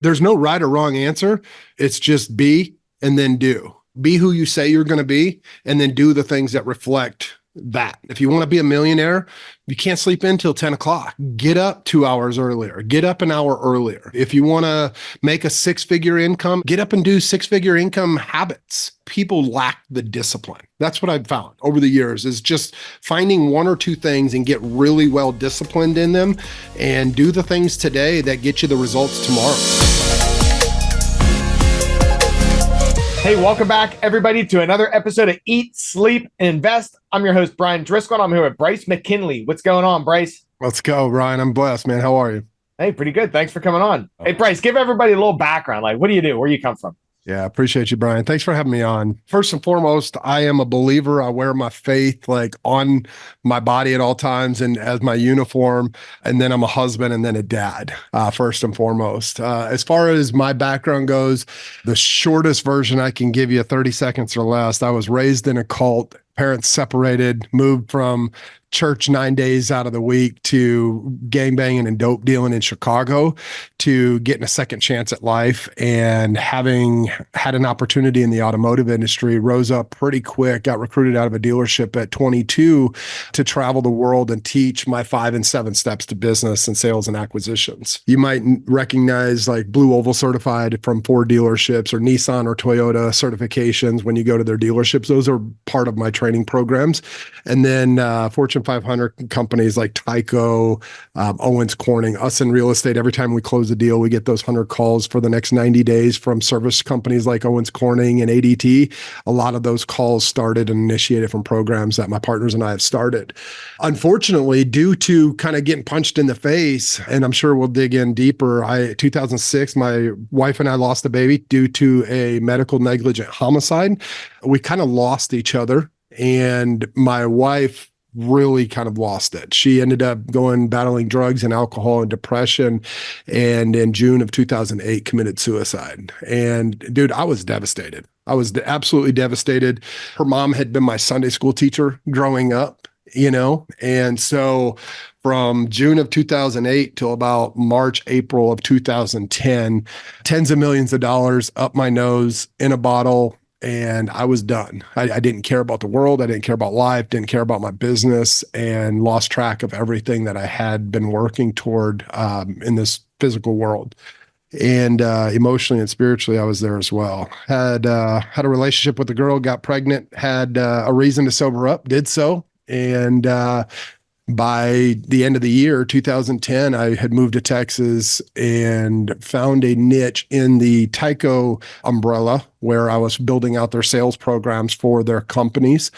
There's no right or wrong answer. It's just be and then do. Be who you say you're going to be, and then do the things that reflect that. If you want to be a millionaire, you can't sleep in till 10 o'clock. Get up 2 hours earlier. Get up an hour earlier. If you want to make a six-figure income, get up and do six-figure income habits. People lack the discipline. That's what I've found over the years, is just finding one or two things and get really well disciplined in them and do the things today that get you the results tomorrow. Hey, welcome back, everybody, to another episode of Eat, Sleep, Invest. I'm your host, Brian Driscoll, and I'm here with Bryce McKinley. What's going on, Bryce? Let's go, Ryan. I'm blessed, man. How are you? Hey, pretty good. Thanks for coming on. Hey, Bryce, give everybody a little background. Like, what do you do? Where do you come from? Yeah, appreciate you, Brian. Thanks for having me on. First and foremost, I am a believer. I wear my faith like on my body at all times and as my uniform. And then I'm a husband and then a dad, first and foremost. As far as my background goes, the shortest version I can give you, 30 seconds or less. I was raised in a cult. Parents separated, moved from church 9 days out of the week to gangbanging and dope dealing in Chicago to getting a second chance at life, and having had an opportunity in the automotive industry, rose up pretty quick, got recruited out of a dealership at 22 to travel the world and teach my 5 and 7 steps to business and sales and acquisitions. You might recognize like Blue Oval certified from Ford dealerships or Nissan or Toyota certifications when you go to their dealerships. Those are part of my training programs. And then Fortune 500 companies like Tyco, Owens Corning, us in real estate, every time we close a deal, we get those 100 calls for the next 90 days from service companies like Owens Corning and ADT. A lot of those calls started and initiated from programs that my partners and I have started. Unfortunately, due to kind of getting punched in the face, and I'm sure we'll dig in deeper, 2006, my wife and I lost a baby due to a medical negligent homicide. We kind of lost each other. And my wife really kind of lost it. She ended up battling drugs and alcohol and depression. And in June of 2008, committed suicide. And dude, I was devastated. I was absolutely devastated. Her mom had been my Sunday school teacher growing up, and so from June of 2008 till about March, April of 2010, tens of millions of dollars up my nose in a bottle. And I was done. I didn't care about the world. I didn't care about life, didn't care about my business, and lost track of everything that I had been working toward in this physical world. And emotionally and spiritually, I was there as well. Had a relationship with a girl, got pregnant, had a reason to sober up, did so. And by the end of the year, 2010, I had moved to Texas and found a niche in the Tyco umbrella where I was building out their sales programs for their companies.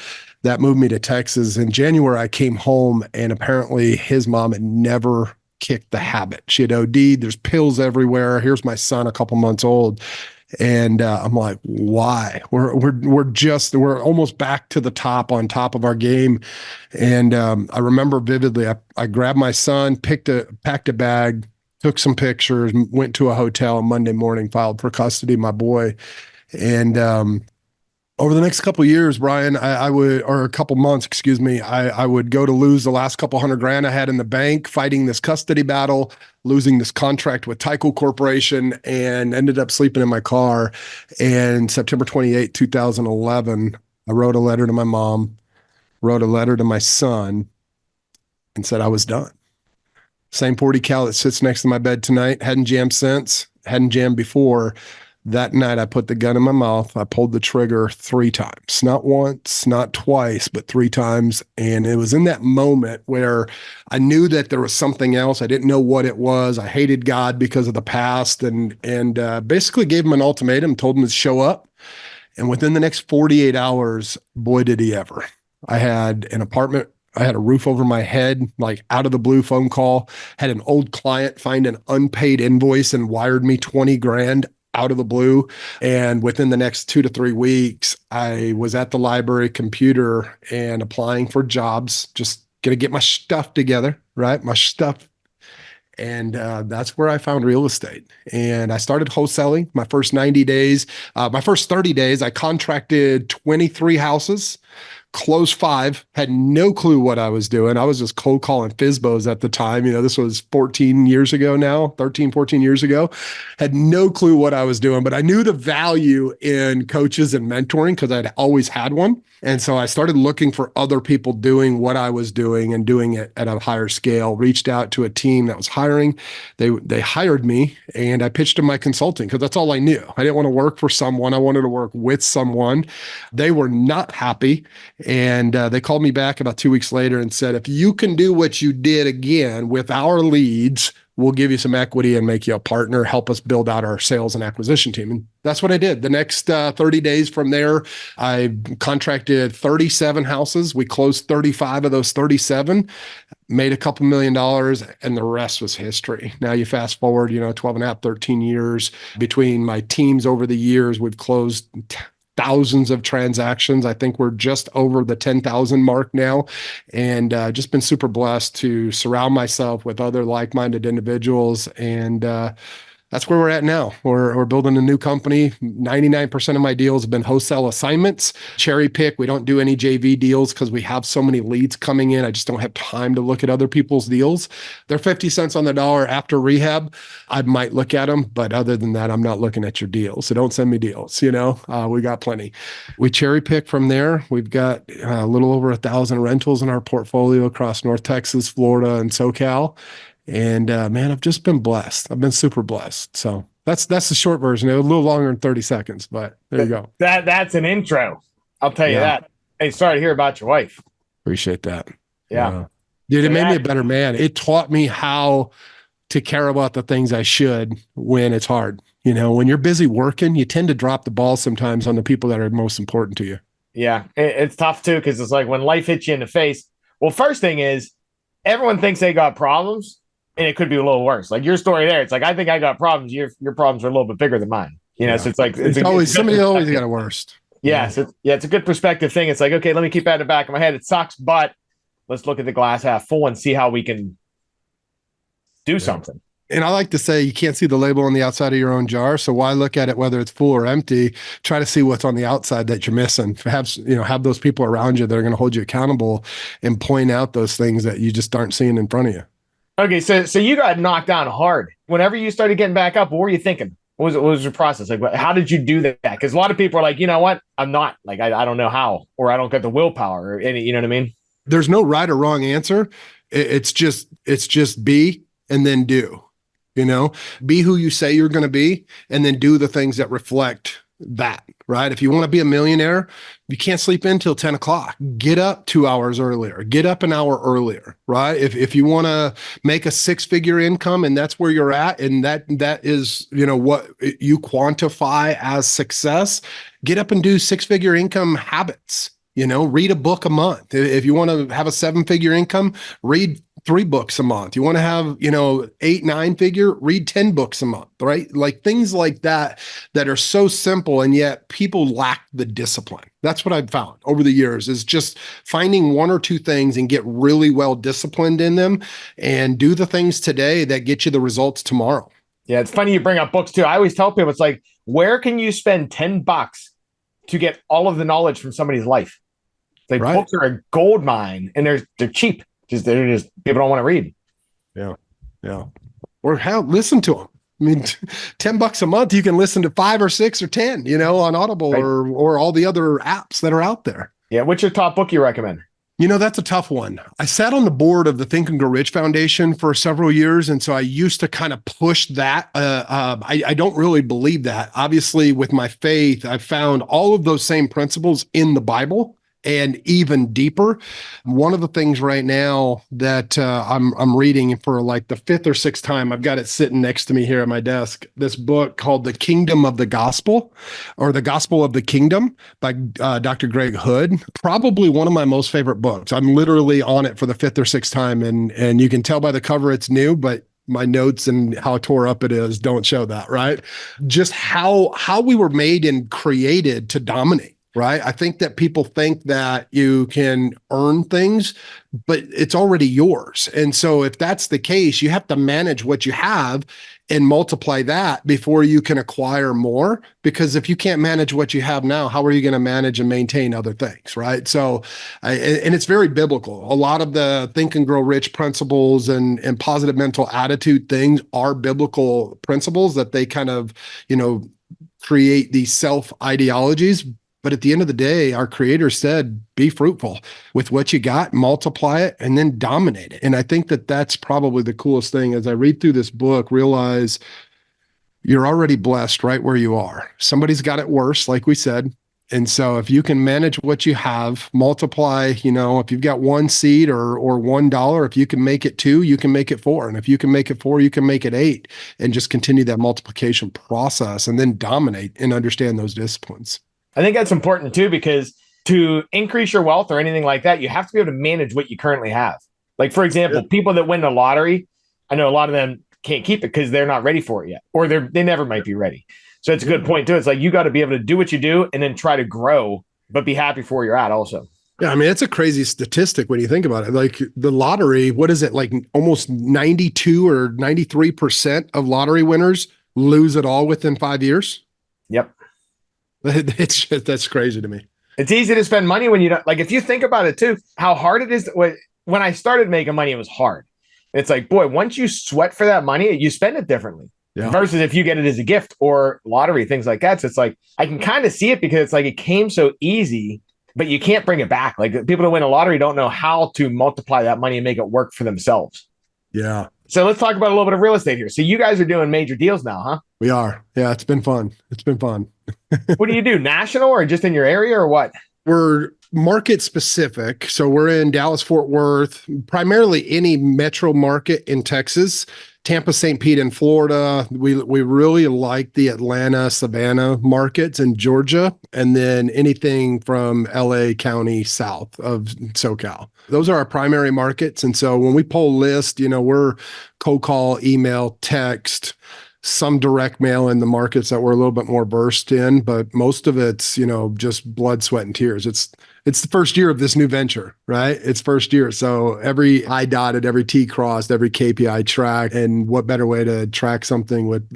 That moved me to Texas. In January, I came home, and apparently his mom had never kicked the habit. She had OD'd. There's pills everywhere. Here's my son, a couple months old. And I'm like, why? We're almost back to the top, on top of our game. And I remember vividly, I grabbed my son, packed a bag, took some pictures, went to a hotel, and Monday morning filed for custody of my boy. And over the next couple of years, Brian, or a couple months, excuse me, I would go to lose the last couple $100,000 I had in the bank fighting this custody battle, losing this contract with Tyco Corporation, and ended up sleeping in my car. And September 28, 2011, I wrote a letter to my mom, wrote a letter to my son, and said I was done. Same 40 cal that sits next to my bed tonight, hadn't jammed since, hadn't jammed before. That night, I put the gun in my mouth. I pulled the trigger 3 times, not once, not twice, but 3 times. And it was in that moment where I knew that there was something else. I didn't know what it was. I hated God because of the past, and basically gave him an ultimatum, told him to show up. And within the next 48 hours, boy, did he ever. I had an apartment. I had a roof over my head, like out of the blue phone call, had an old client find an unpaid invoice and wired me 20 grand out of the blue. And within the next 2 to 3 weeks, I was at the library computer and applying for jobs, just going to get my stuff together, right? My stuff. And that's where I found real estate. And I started wholesaling my first 90 days. My first 30 days, I contracted 23 houses, closed 5, had no clue what I was doing. I was just cold calling FISBOs at the time. This was 14 years ago now, 13, 14 years ago. Had no clue what I was doing, but I knew the value in coaches and mentoring because I'd always had one. And so I started looking for other people doing what I was doing and doing it at a higher scale. Reached out to a team that was hiring. They hired me, and I pitched them my consulting because that's all I knew. I didn't want to work for someone. I wanted to work with someone. They were not happy. And they called me back about 2 weeks later and said, if you can do what you did again with our leads, we'll give you some equity and make you a partner, help us build out our sales and acquisition team. And that's what I did. The next 30 days from there, I contracted 37 houses. We closed 35 of those 37, made a couple $1 million, and the rest was history. Now you fast forward, 12 and a half, 13 years between my teams over the years, we've closed thousands of transactions. I think we're just over the 10,000 mark now, and just been super blessed to surround myself with other like-minded individuals. And that's where we're at now. We're building a new company. 99% of my deals have been wholesale assignments, cherry pick. We don't do any JV deals because we have so many leads coming in. I just don't have time to look at other people's deals. They're 50 cents on the dollar after rehab. I might look at them, but other than that, I'm not looking at your deals. So don't send me deals. We got plenty. We cherry pick from there. We've got a little over 1,000 rentals in our portfolio across North Texas, Florida, and SoCal. And man, I've just been blessed. I've been super blessed. So that's the short version. A little longer than 30 seconds, but there you go. That's an intro. I'll tell you that. Hey, sorry to hear about your wife. Appreciate that. Yeah. Dude, it made me a better man. It taught me how to care about the things I should when it's hard. When you're busy working, you tend to drop the ball sometimes on the people that are most important to you. Yeah. It's tough too, because it's like when life hits you in the face. Well, first thing is everyone thinks they got problems. And it could be a little worse. Like your story there, it's like, I think I got problems. Your problems are a little bit bigger than mine. So it's like, somebody always got a worst. Yeah. So it's a good perspective thing. It's like, okay, let me keep that in the back of my head. It sucks, but let's look at the glass half full and see how we can do something. And I like to say you can't see the label on the outside of your own jar. So why look at it, whether it's full or empty? Try to see what's on the outside that you're missing. Have those people around you that are going to hold you accountable and point out those things that you just aren't seeing in front of you. Okay, so you got knocked down hard. Whenever you started getting back up, what were you thinking? What was your process? Like, how did you do that? Because a lot of people are like, you know what? I'm not. Like, I don't know how, or I don't get the willpower, or any. You know what I mean? There's no right or wrong answer. It's just be and then do. Be who you say you're going to be, and then do the things that reflect that, right? If you want to be a millionaire, you can't sleep in till 10 o'clock. Get up 2 hours earlier. Get up an hour earlier, right? If you want to make a 6-figure income and that's where you're at, and that is, what you quantify as success, get up and do 6-figure income habits. Read a book a month. If you want to have a 7-figure income, read 3 books a month. You want to have, 8, 9-figure, read 10 books a month, right? Like things like that are so simple, and yet people lack the discipline. That's what I've found over the years, is just finding 1 or 2 things and get really well disciplined in them and do the things today that get you the results tomorrow. Yeah. It's funny you bring up books too. I always tell people, it's like, where can you spend $10 to get all of the knowledge from somebody's life? Like right. Books are a gold mine, and they're cheap. They're just people don't want to read. Yeah. Or listen to them. I mean, $10 a month, you can listen to 5 or 6 or 10, on Audible, right. or all the other apps that are out there. Yeah. What's your top book you recommend? That's a tough one. I sat on the board of the Think and Grow Rich Foundation for several years. And so I used to kind of push that. I don't really believe that. Obviously, with my faith, I found all of those same principles in the Bible, and even deeper. One of the things right now that I'm reading for like the 5th or 6th time, I've got it sitting next to me here at my desk, this book called The Kingdom of the Gospel, or The Gospel of the Kingdom by Dr. Greg Hood. Probably one of my most favorite books. I'm literally on it for the 5th or 6th time. And you can tell by the cover it's new, but my notes and how tore up it is don't show that, right? Just how we were made and created to dominate. right? I think that people think that you can earn things, but it's already yours. And so if that's the case, you have to manage what you have and multiply that before you can acquire more. Because if you can't manage what you have now, how are you going to manage and maintain other things, right? So, and it's very biblical. A lot of the Think and Grow Rich principles and positive mental attitude things are biblical principles that they kind of, create these self ideologies. But at the end of the day, our creator said, be fruitful with what you got, multiply it, and then dominate it. And I think that that's probably the coolest thing. As I read through this book, realize you're already blessed right where you are. Somebody's got it worse, like we said. And so if you can manage what you have, multiply, if you've got one seed or $1, if you can make it two, you can make it four. And if you can make it four, you can make it eight, and just continue that multiplication process and then dominate and understand those disciplines. I think that's important too, because to increase your wealth or anything like that, you have to be able to manage what you currently have. Like, for example, people that win the lottery, I know a lot of them can't keep it because they're not ready for it yet, or they never might be ready. So it's a good point too. It's like, you got to be able to do what you do and then try to grow, but be happy for where you're at also. Yeah, I mean, it's a crazy statistic when you think about it. Like the lottery, what is it? Like almost 92 or 93% of lottery winners lose it all within 5 years. Yep. It's just, that's crazy to me. It's easy to spend money when you don't, like, if you think about it too, how hard it is. When I started making money, it was hard. It's like, boy, once you sweat for that money, you spend it differently. Yeah. Versus if you get it as a gift or lottery, things like that. So it's like, I can kind of see it because it's like, it came so easy, but you can't bring it back. Like, people that win a lottery don't know how to multiply that money and make it work for themselves. Yeah. So let's talk about a little bit of real estate here. So you guys are doing major deals now, huh? We are. Yeah, it's been fun. What do you do? National or just in your area or what? We're market specific. So we're in Dallas, Fort Worth, primarily any metro market in Texas, Tampa, St. Pete in Florida. We really like the Atlanta, Savannah markets in Georgia, and then anything from LA County south of SoCal. Those are our primary markets. And so when we pull list, we're cold call, email, text, some direct mail in the markets that we're a little bit more versed in, but most of it's, just blood, sweat, and tears. It's the first year of this new venture, right? It's first year. So every I dotted, every T crossed, every KPI tracked. And what better way to track something with,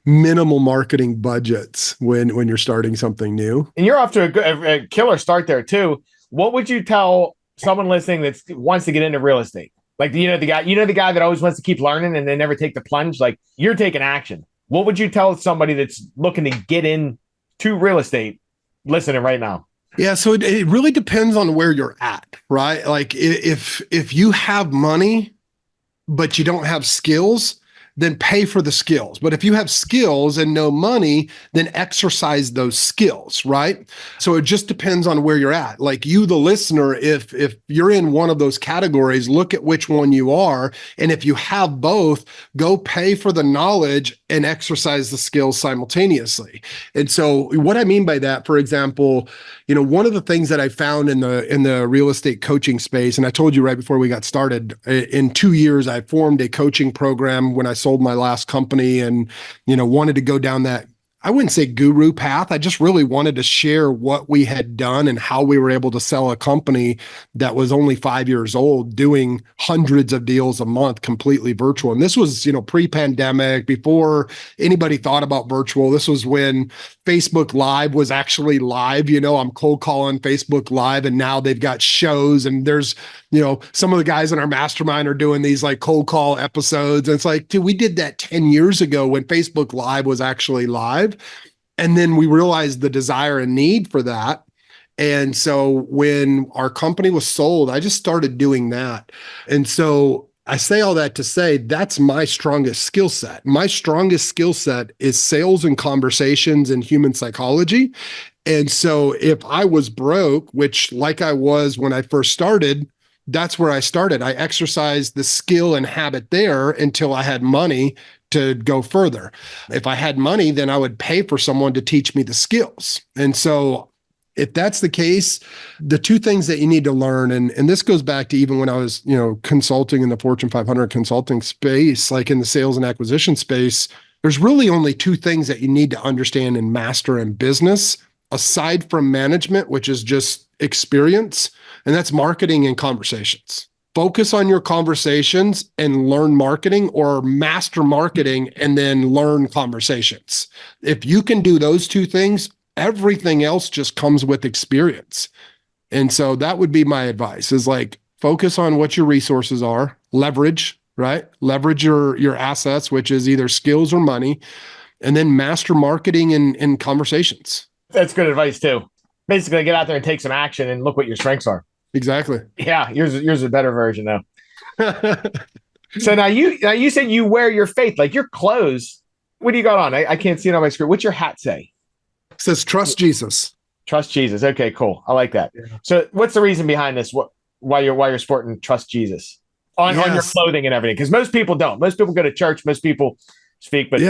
minimal marketing budgets when you're starting something new. And you're off to a killer start there too. What would you tell someone listening that wants to get into real estate? Like, the guy that always wants to keep learning and they never take the plunge. Like, you're taking action. What would you tell somebody that's looking to get into real estate listening right now? Yeah, so it really depends on where you're at, right? Like, if you have money, but you don't have skills, then pay for the skills. But if you have skills and no money, then exercise those skills, right? So it just depends on where you're at. Like, you, the listener, if you're in one of those categories, look at which one you are. And if you have both, go pay for the knowledge and exercise the skills simultaneously. And so what I mean by that, for example, one of the things that I found in the real estate coaching space, and I told you right before we got started, in 2 years, I formed a coaching program when I sold my last company and, wanted to go down that, I wouldn't say guru path. I just really wanted to share what we had done and how we were able to sell a company that was only 5 years old, doing hundreds of deals a month, completely virtual. And this was, pre-pandemic, before anybody thought about virtual. This was when Facebook Live was actually live. I'm cold calling Facebook Live, and now they've got shows, and there's, some of the guys in our mastermind are doing these like cold call episodes. And it's like, dude, we did that 10 years ago when Facebook Live was actually live. And then we realized the desire and need for that. And so when our company was sold, I just started doing that. And so I say all that to say that's my strongest skill set. My strongest skill set is sales and conversations and human psychology. And so if I was broke, which like I was when I first started, that's where I started. I exercised the skill and habit there until I had money to go further. If I had money, then I would pay for someone to teach me the skills. And so if that's the case, the two things that you need to learn, and this goes back to even when I was, consulting in the Fortune 500 consulting space, like in the sales and acquisition space, there's really only two things that you need to understand and master in business. aside from management, which is just experience, and that's marketing and conversations. Focus on your conversations and learn marketing, or master marketing and then learn conversations. If you can do those two things, everything else just comes with experience. And so that would be my advice, is like, focus on what your resources are, leverage, right? Leverage your assets, which is either skills or money, and then master marketing and conversations. That's good advice too. Basically, get out there and take some action and look what your strengths are. Exactly. Yeah, yours is a better version though. So now you said you wear your faith, like your clothes. What do you got on? I can't see it on my screen. What's your hat say? It says trust Jesus. Trust Jesus. Okay, cool. I like that. Yeah. So what's the reason behind this? Why you're sporting trust Jesus on your clothing and everything? Because most people don't. Most people go to church. Most people speak, but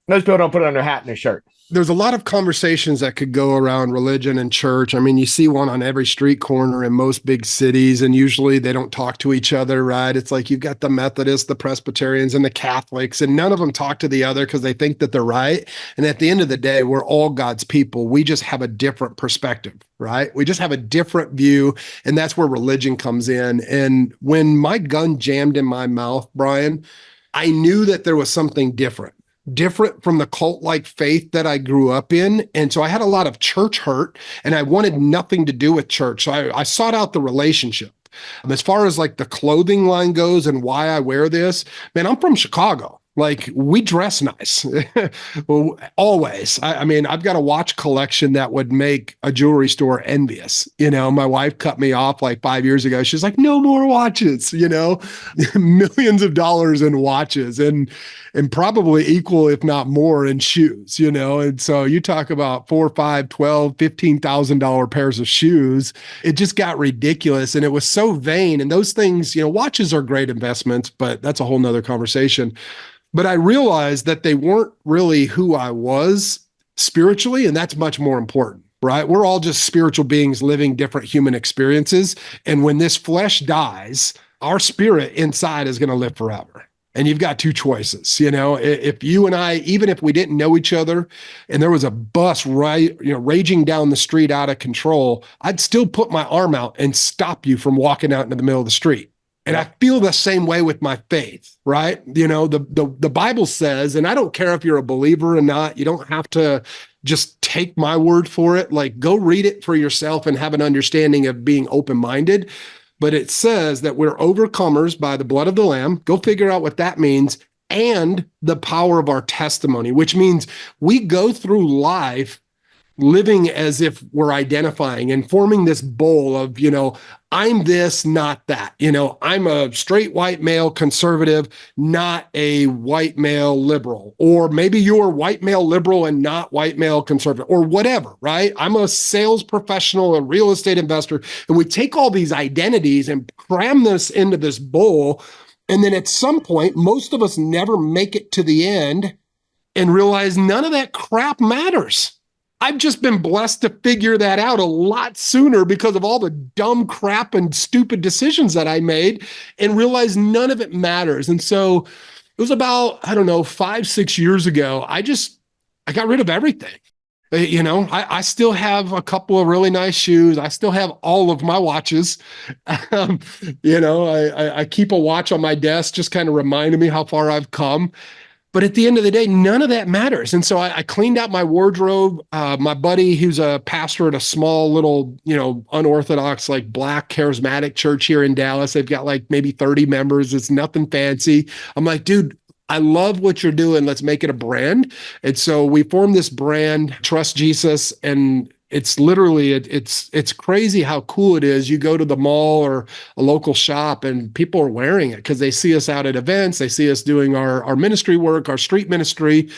most people don't put it on their hat and their shirt. There's a lot of conversations that could go around religion and church. I mean, you see one on every street corner in most big cities, and usually they don't talk to each other, right? It's like you've got the Methodists, the Presbyterians, and the Catholics, and none of them talk to the other because they think that they're right. And at the end of the day, we're all God's people. We just have a different perspective, right? We just have a different view, and that's where religion comes in. And when my gun jammed in my mouth, Brian, I knew that there was something different from the cult-like faith that I grew up in. And so I had a lot of church hurt, and I wanted nothing to do with church. So I sought out the relationship. As far as like the clothing line goes and why I wear this, man, I'm from Chicago. Like, we dress nice. Well, always. I mean, I've got a watch collection that would make a jewelry store envious. You know, my wife cut me off like 5 years ago. She's like, no more watches, you know, millions of dollars in watches and probably equal, if not more, in shoes, you know? And so you talk about $4, $5, $12, $15,000 pairs of shoes. It just got ridiculous. And it was so vain. And those things, you know, watches are great investments, but that's a whole nother conversation. But I realized that they weren't really who I was spiritually, and that's much more important, right? We're all just spiritual beings living different human experiences. And when this flesh dies, our spirit inside is going to live forever. And you've got two choices, you know, if you and I, even if we didn't know each other and there was a bus raging down the street out of control, I'd still put my arm out and stop you from walking out into the middle of the street. And I feel the same way with my faith, right? You know, the Bible says, and I don't care if you're a believer or not, you don't have to just take my word for it. Like, go read it for yourself and have an understanding of being open-minded. But it says that we're overcomers by the blood of the Lamb. Go figure out what that means. And the power of our testimony, which means we go through life living as if we're identifying and forming this bowl of, you know, I'm this, not that. You know, I'm a straight white male conservative, not a white male liberal. Or maybe you're white male liberal and not white male conservative, or whatever, right? I'm a sales professional, a real estate investor. And we take all these identities and cram this into this bowl. And then at some point, most of us never make it to the end and realize none of that crap matters. I've just been blessed to figure that out a lot sooner because of all the dumb crap and stupid decisions that I made, and realize none of it matters. And so it was about, I don't know, 5, 6 years ago, I got rid of everything. You know, I still have a couple of really nice shoes. I still have all of my watches. You know, I keep a watch on my desk, just kind of reminding me how far I've come. But at the end of the day, none of that matters. And so I cleaned out my wardrobe. My buddy, who's a pastor at a small little, you know, unorthodox, like black charismatic church here in Dallas. They've got like maybe 30 members. It's nothing fancy. I'm like, dude, I love what you're doing. Let's make it a brand. And so we formed this brand, Trust Jesus. And it's literally, it's crazy how cool it is. You go to the mall or a local shop and people are wearing it because they see us out at events. They see us doing our ministry work, our street ministry.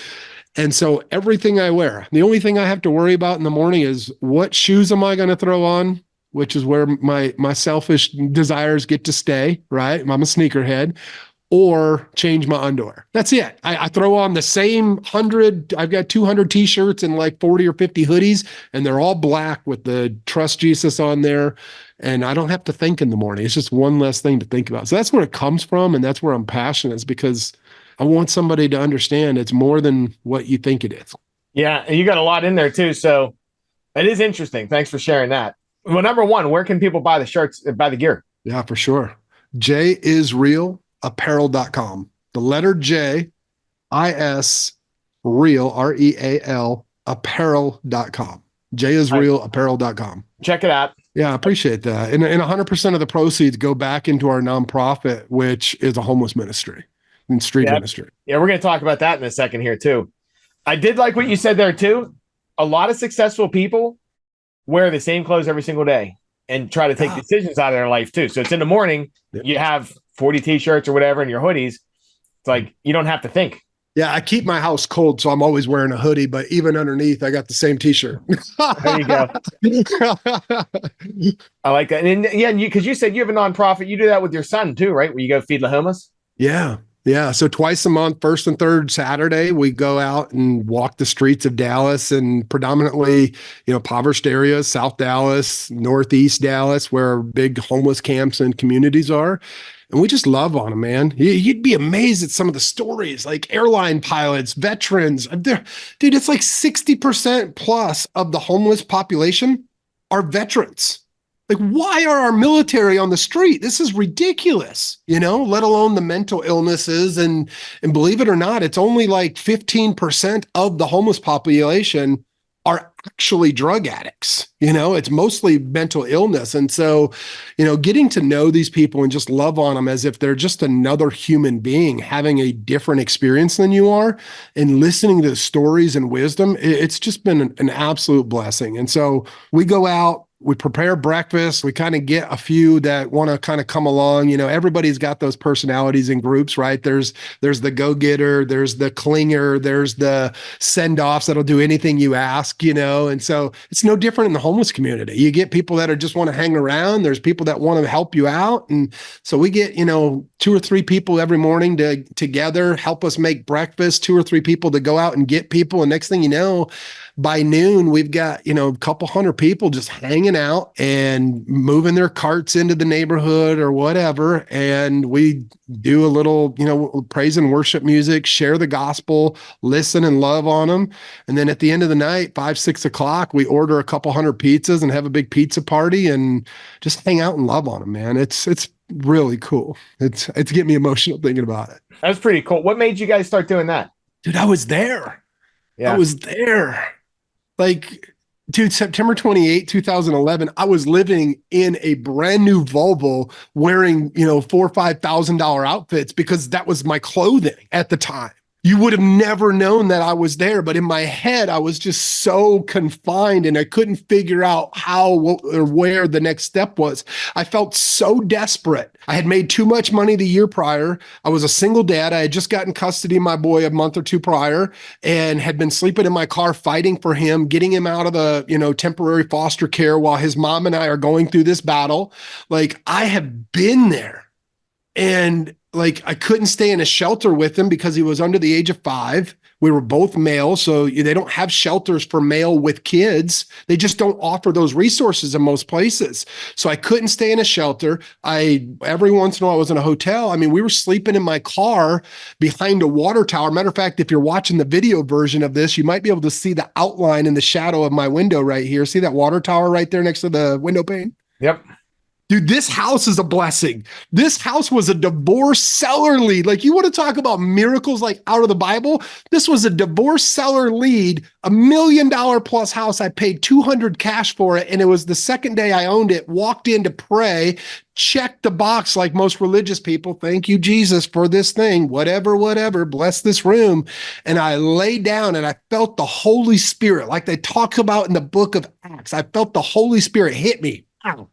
And so everything I wear, the only thing I have to worry about in the morning is what shoes am I going to throw on, which is where my selfish desires get to stay, right? I'm a sneakerhead. Or change my underwear. That's it. I throw on the same 100, I've got 200 t-shirts and like 40 or 50 hoodies, and they're all black with the Trust Jesus on there. And I don't have to think in the morning. It's just one less thing to think about. So that's where it comes from. And that's where I'm passionate, is because I want somebody to understand it's more than what you think it is. Yeah. And you got a lot in there too. So It is interesting. Thanks for sharing that. Well, number one, where can people buy the shirts, buy the gear? Yeah, for sure. JIsRealApparel.com. The letter J, I-S, real, REAL, apparel.com. JIsRealApparel.com. Check it out. Yeah, I appreciate that. And 100% of the proceeds go back into our nonprofit, which is a homeless ministry and street ministry. Yeah, we're going to talk about that in a second here, too. I did like what you said there, too. A lot of successful people wear the same clothes every single day and try to take decisions out of their life, too. So it's in the morning, you have 40 T-shirts or whatever and your hoodies. It's like you don't have to think. Yeah, I keep my house cold, so I'm always wearing a hoodie, but even underneath, I got the same T-shirt. There you go. I like that. And yeah, because you said you have a nonprofit. You do that with your son too, right? Where you go feed the homeless? Yeah. Yeah. So twice a month, first and third Saturday, we go out and walk the streets of Dallas, and predominantly, impoverished areas, South Dallas, Northeast Dallas, where big homeless camps and communities are. And we just love on them, man. You'd be amazed at some of the stories, like airline pilots, veterans. Dude, it's like 60% plus of the homeless population are veterans. Like, why are our military on the street? This is ridiculous, let alone the mental illnesses. And believe it or not, it's only like 15% of the homeless population are actually drug addicts. It's mostly mental illness. And so, getting to know these people and just love on them as if they're just another human being having a different experience than you are, and listening to the stories and wisdom, it's just been an absolute blessing. And so we go out, we prepare breakfast. We kind of get a few that want to kind of come along. Everybody's got those personalities in groups, right? There's the go-getter, there's the clinger, there's the send-offs that'll do anything you ask, and so it's no different in the homeless community. You get people that are just want to hang around. There's people that want to help you out. And so we get, 2 or 3 people every morning together, help us make breakfast, 2 or 3 people to go out and get people. And next thing you know, by noon, we've got, a couple hundred people just hanging out and moving their carts into the neighborhood or whatever. And we do a little, praise and worship music, share the gospel, listen and love on them. And then at the end of the night, 5, 6 o'clock, we order a couple hundred pizzas and have a big pizza party and just hang out and love on them, man. It's really cool. It's getting me emotional thinking about it. That's pretty cool. What made you guys start doing that? Dude, I was there. Yeah. I was there. Like, dude, September 28, 2011, I was living in a brand new Volvo wearing, $4,000 or $5,000 outfits because that was my clothing at the time. You would have never known that I was there, but in my head, I was just so confined and I couldn't figure out how or where the next step was. I felt so desperate. I had made too much money the year prior. I was a single dad. I had just gotten custody of my boy a month or 2 prior and had been sleeping in my car fighting for him, getting him out of the, temporary foster care while his mom and I are going through this battle. Like, I have been there. And I couldn't stay in a shelter with him because he was under the age of 5. We were both male, so they don't have shelters for male with kids. They just don't offer those resources in most places. So I couldn't stay in a shelter. Every once in a while I was in a hotel. I mean, we were sleeping in my car behind a water tower. Matter of fact, if you're watching the video version of this, you might be able to see the outline in the shadow of my window right here. See that water tower right there next to the window pane? Yep. Dude, this house is a blessing. This house was a divorce seller lead. Like, you want to talk about miracles like out of the Bible? This was a divorce seller lead, $1 million plus house. I paid $200 cash for it. And it was the second day I owned it, walked in to pray, checked the box like most religious people. Thank you, Jesus, for this thing, whatever, bless this room. And I laid down and I felt the Holy Spirit, like they talk about in the book of Acts. I felt the Holy Spirit hit me. Ow.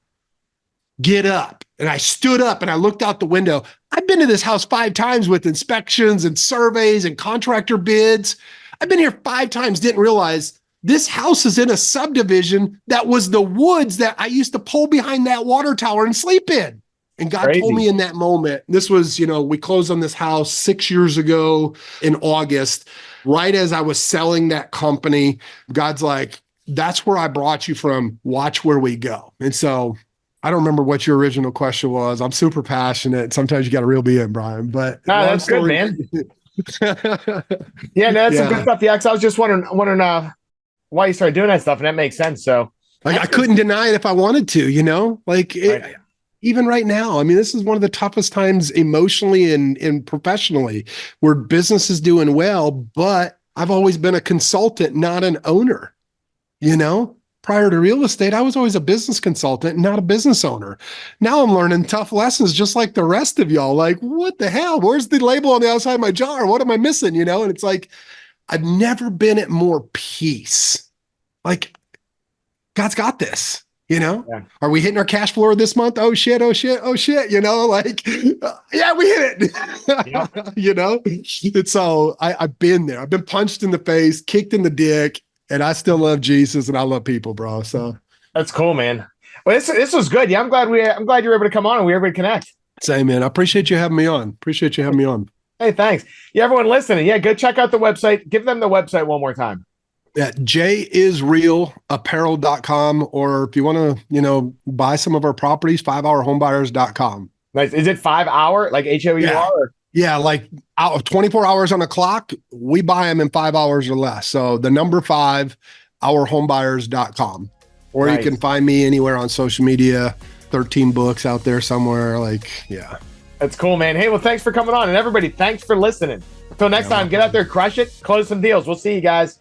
Get up. And I stood up and I looked out the window. I've been to this house 5 times with inspections and surveys and contractor bids. I've been here 5 times, didn't realize this house is in a subdivision that was the woods that I used to pull behind that water tower and sleep in. And God told me in that moment, this was, we closed on this house 6 years ago in August, right as I was selling that company. God's like, that's where I brought you from. Watch where we go. And so I don't remember what your original question was. I'm super passionate. Sometimes you got to reel me in, Brian. But no, that's good, man. Yeah, no, that's some good stuff. Yeah, 'cause I was just wondering, why you started doing that stuff, and that makes sense. So Like I couldn't deny it if I wanted to, like right. even right now. I mean, this is one of the toughest times emotionally and professionally where business is doing well, but I've always been a consultant, not an owner, you know? Prior to real estate, I was always a business consultant, not a business owner. Now I'm learning tough lessons just like the rest of y'all. Like, what the hell? Where's the label on the outside of my jar? What am I missing? And it's like, I've never been at more peace. Like, God's got this, Yeah. Are we hitting our cash floor this month? Oh shit, oh shit, oh shit, like, yeah, we hit it. Yep. It's so I've been there. I've been punched in the face, kicked in the dick, and I still love Jesus and I love people, bro. So That's cool, man. Well, this was good. Yeah, I'm glad you were able to come on and we were able to connect. same, man. I appreciate you having me on. Appreciate you having me on. Hey, thanks. Yeah, everyone listening. Yeah, go check out the website. Give them the website one more time. At jisrealapparel.com, or if you want to, buy some of our properties, 5hourhomebuyers.com. Nice. Is it 5 hour, like HOUR? Yeah. Yeah, like out of 24 hours on the clock, we buy them in 5 hours or less. So the number 5hourhomebuyers.com. Or Nice. you can find me anywhere on social media, 13 books out there somewhere. Like, yeah. That's cool, man. Hey, well, thanks for coming on. And everybody, thanks for listeing. Until next time, get out there, crush it, close some deals. We'll see you guys.